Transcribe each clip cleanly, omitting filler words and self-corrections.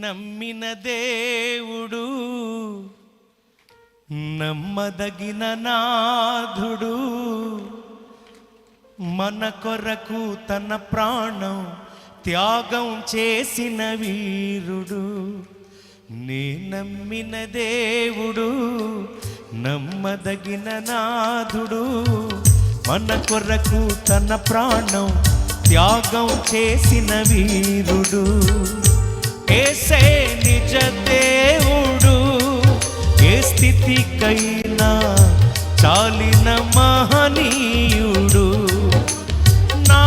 నమ్మిన దేవుడు నమ్మదగిన నాథుడు, మన కొరకు తన ప్రాణం త్యాగం చేసిన వీరుడు. నీ నమ్మిన దేవుడు నమ్మదగిన నాథుడు, మన కొరకు తన ప్రాణం త్యాగం చేసిన వీరుడు. ఏసే నిజ దేవుడు, ఏ స్థితికైనా చాలిన మహనీయుడు. నా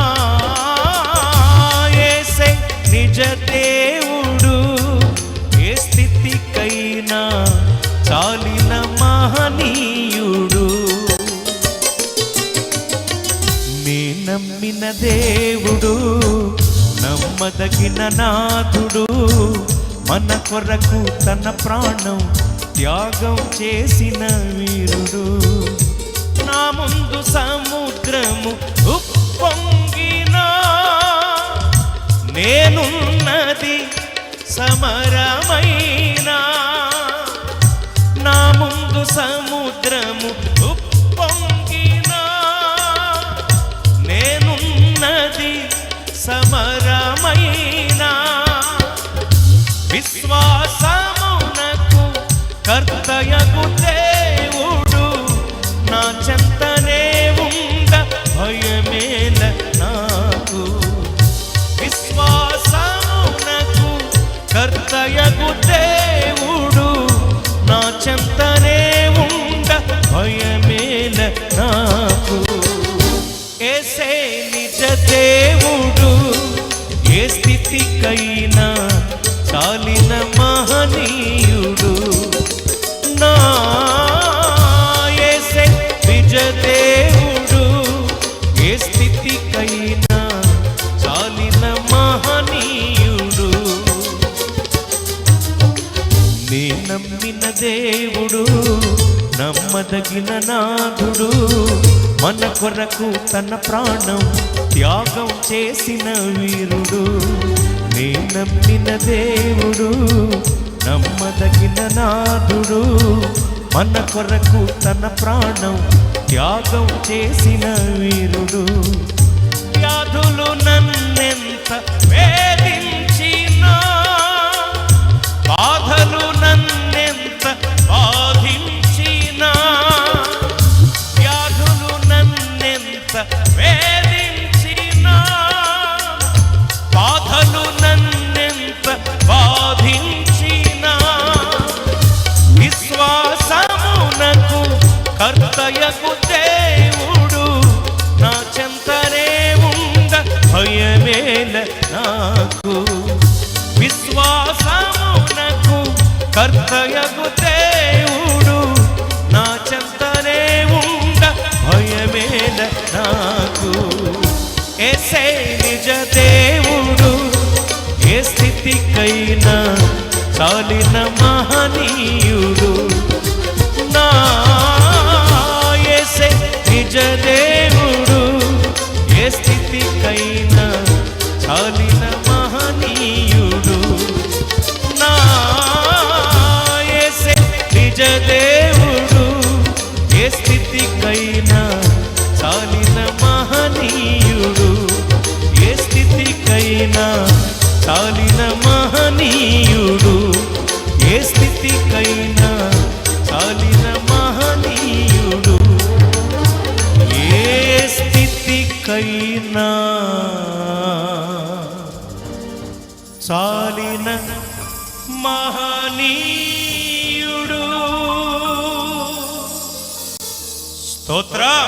ఏసే నిజ దేవుడు, ఏ స్థితికైనా చాలిన మహనీయుడు. నీ నమ్మిన దేవుడు నమ్మదగిన నాథుడు, మన కొరకు తన ప్రాణం త్యాగం చేసిన వీరుడు. నా ముందు సముద్రము ఉప్పొంగినా, నేనున్నది సమరమైనా. నా ముందు సముద్రము ఉప్పొంగినా, నేనున్నది సమరమైనా. విశ్వాసమునకు కర్తయగు దేవుడు నా చెంతనే ఉండ భయమేల నాకు. విశ్వాసమునకు కర్తయగు దేవుడు నా చెంతనే ఉండ భయమేల నాకు. ఏసే నిజ దేవుడు, ఏ స్థితికైనా చాలిన మహనీయుడు. నా యేసే నిజ దేవుడు, ఏ స్థితికైనా చాలిన మహనీయుడు. నీ నమ్మిన దేవుడు నమ్మదగిన నాథుడు, మన కొరకు తన ప్రాణం త్యాగం చేసిన వీరుడు. నీ నమ్మిన దేవుడు నమ్మదగిన నాథుడు, మన కొరకు తన ప్రాణం త్యాగం చేసిన వీరుడు. వ్యాధులు నన్నెంత వేధించినా, బాధలు నన్నెంత బాధించినా, వ్యాధులు నన్నెంత వేధించినా, బాధలు నన్నెంత బాధించినా, విశ్వాసమునకు కర్తయగు దేవుడు నా చెంతనే ఉండ భయమేల నాకు. విశ్వాసమునకు కర్తయగు దేవుడు నా చెంతనే ఉండ భయమేల నాకు. ఏసే నిజ దేవుడు, ఏ స్థితికైనా చాలిన మహనీయుడు. నా యేసే నిజ దేవుడు, ఏ స్థితికైనా చాలిన మహనీయుడు. నా యేసే నిజ దేవుడు, ఏ స్థితికైనా చాలిన మహనీయుడు. ఏ స్థితికైనా చాలిన మహనీయుడు. ఏ స్థితికైనా చాలిన మహనీయుడు. ఏ స్థితికైనా చాలిన మహనీయుడు. స్తోత్రం.